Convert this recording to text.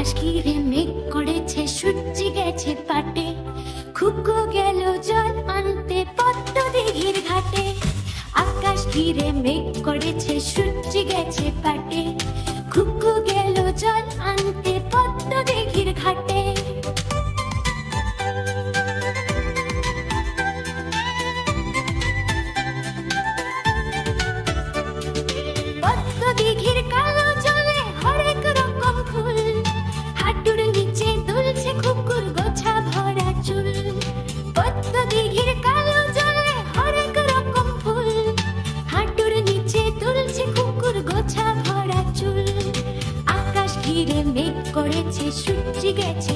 আকাশ ঘিরে মেঘ করেছে, সূর্য গেছে পাটে, খুকু গেল জল আনতে পদ্ম দিঘির ঘাটে। আকাশ ঘিরে মেঘ করেছে, সূর্য গেছে পাটে, খুকু গেল জল আনতে পদ্ম দিঘির ঘাটে। পদ্ম দিঘির কালো জলে হরেক রকম ফুল, হাঁটুর নিচে দুলছে খুকুর গোছা ভরা চুল। পদ্ম দিঘির কালো জলে হরেক রকম ফুল, হাঁটুর নিচে দুলছে খুকুর গোছা ভরা চুল। আকাশ ঘিরে মেঘ করেছে, সূর্য গেছে